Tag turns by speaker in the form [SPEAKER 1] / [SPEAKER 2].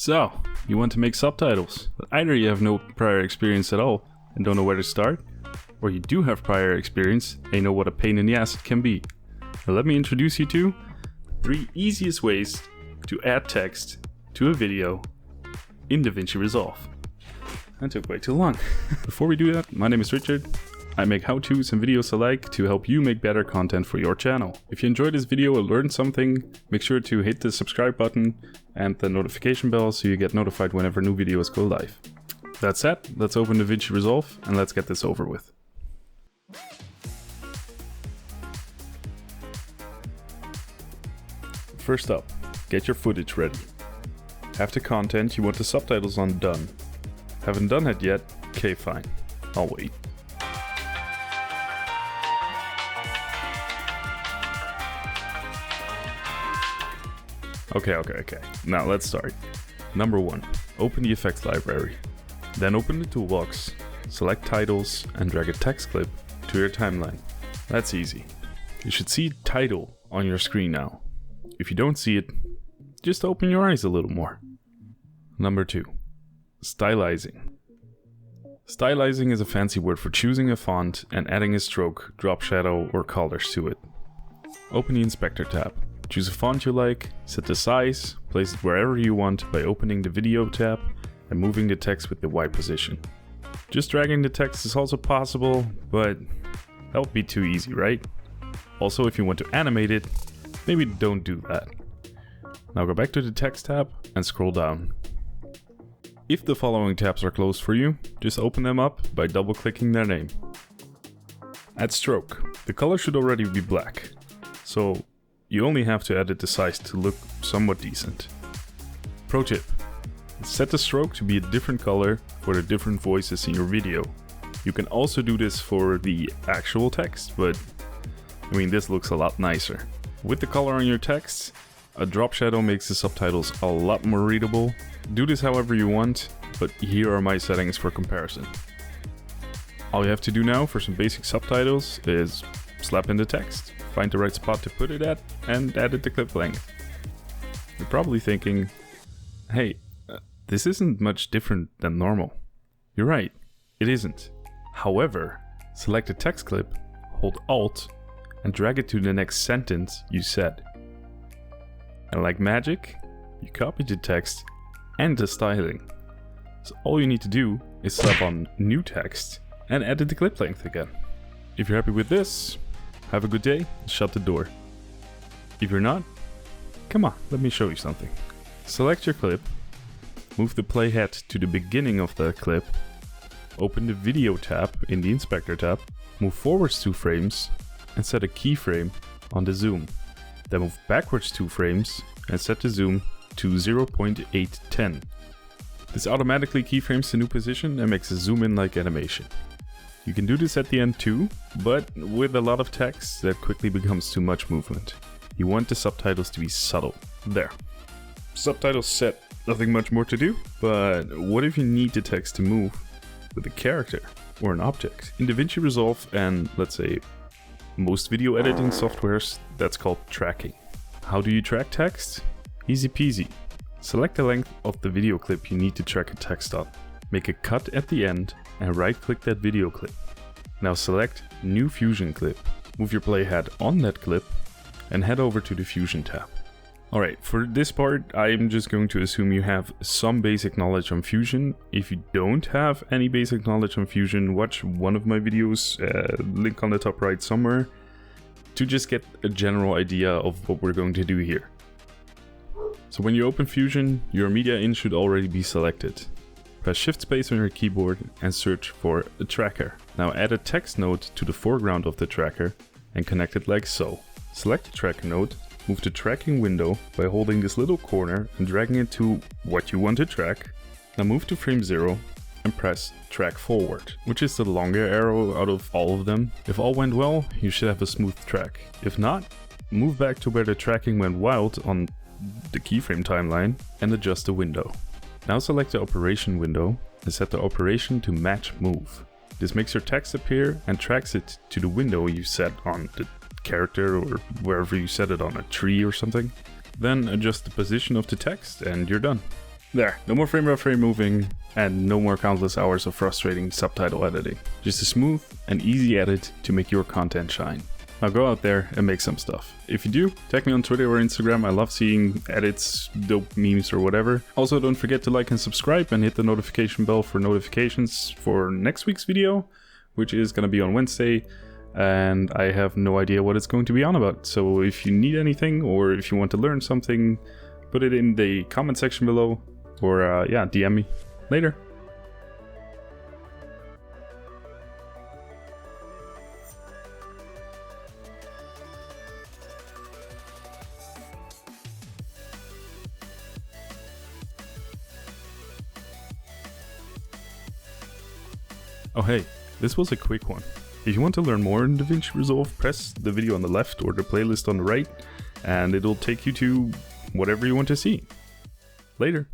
[SPEAKER 1] So, you want to make subtitles, but either you have no prior experience at all and don't know where to start, or you do have prior experience and you know what a pain in the ass it can be. Now let me introduce you to 3 easiest ways to add text to a video in Davinci Resolve. That took way too long. Before we do that, my name is Richard. I make how-tos and videos alike to help you make better content for your channel. If you enjoyed this video or learned something, make sure to hit the subscribe button and the notification bell so you get notified whenever new videos go live. That said, let's open Davinci Resolve and let's get this over with. First up, get your footage ready. Have the content you want the subtitles on done. Haven't done it yet? Okay, fine. I'll wait. Okay. Now let's start. Number 1. Open the effects library. Then open the toolbox, select titles and drag a text clip to your timeline. That's easy. You should see title on your screen now. If you don't see it, just open your eyes a little more. Number 2. Stylizing. Stylizing is a fancy word for choosing a font and adding a stroke, drop shadow or colors to it. Open the inspector tab. Choose a font you like, set the size, place it wherever you want by opening the video tab and moving the text with the Y position. Just dragging the text is also possible, but that would be too easy, right? Also, if you want to animate it, maybe don't do that. Now go back to the text tab and scroll down. If the following tabs are closed for you, just open them up by double-clicking their name. Add stroke. The color should already be black, so you only have to edit the size to look somewhat decent. Pro tip: set the stroke to be a different color for the different voices in your video. You can also do this for the actual text, but this looks a lot nicer. With the color on your text, a drop shadow makes the subtitles a lot more readable. Do this however you want, but here are my settings for comparison. All you have to do now for some basic subtitles is slap in the text, find the right spot to put it at, and edit the clip length. You're probably thinking, hey, this isn't much different than normal. You're right, it isn't. However, select a text clip, hold Alt, and drag it to the next sentence you said. And like magic, you copy the text and the styling. So all you need to do is slap on new text and edit the clip length again. If you're happy with this, have a good day, shut the door. If you're not, come on, let me show you something. Select your clip, move the playhead to the beginning of the clip, open the video tab in the inspector tab, move forwards 2 frames and set a keyframe on the zoom. Then move backwards 2 frames and set the zoom to 0.810. This automatically keyframes the new position and makes a zoom in like animation. You can do this at the end too, but with a lot of text that quickly becomes too much movement. You want the subtitles to be subtle. There. Subtitles set, nothing much more to do, but what if you need the text to move with a character or an object? In Davinci Resolve and let's say most video editing softwares, that's called tracking. How do you track text? Easy peasy. Select the length of the video clip you need to track a text on. Make a cut at the end and right-click that video clip. Now select New Fusion Clip. Move your playhead on that clip and head over to the Fusion tab. Alright, for this part, I'm just going to assume you have some basic knowledge on Fusion. If you don't have any basic knowledge on Fusion, watch one of my videos, link on the top right somewhere, to just get a general idea of what we're going to do here. So when you open Fusion, your media in should already be selected. Press Shift Space on your keyboard and search for a tracker. Now add a text node to the foreground of the tracker and connect it like so. Select the tracker node, move the tracking window by holding this little corner and dragging it to what you want to track. Now move to frame 0 and press Track Forward, which is the longer arrow out of all of them. If all went well, you should have a smooth track. If not, move back to where the tracking went wild on the keyframe timeline and adjust the window. Now select the operation window and set the operation to match move. This makes your text appear and tracks it to the window you set on the character or wherever you set it, on a tree or something. Then adjust the position of the text and you're done. There, no more frame by frame moving, and no more countless hours of frustrating subtitle editing. Just a smooth and easy edit to make your content shine. Now go out there and make some stuff. If you do, tag me on Twitter or Instagram. I love seeing edits, dope memes or whatever. Also, don't forget to like and subscribe and hit the notification bell for notifications for next week's video, which is going to be on Wednesday. And I have no idea what it's going to be on about. So if you need anything or if you want to learn something, put it in the comment section below or yeah, DM me. Later. Oh hey, this was a quick one. If you want to learn more in Davinci Resolve, press the video on the left or the playlist on the right, and it'll take you to whatever you want to see. Later.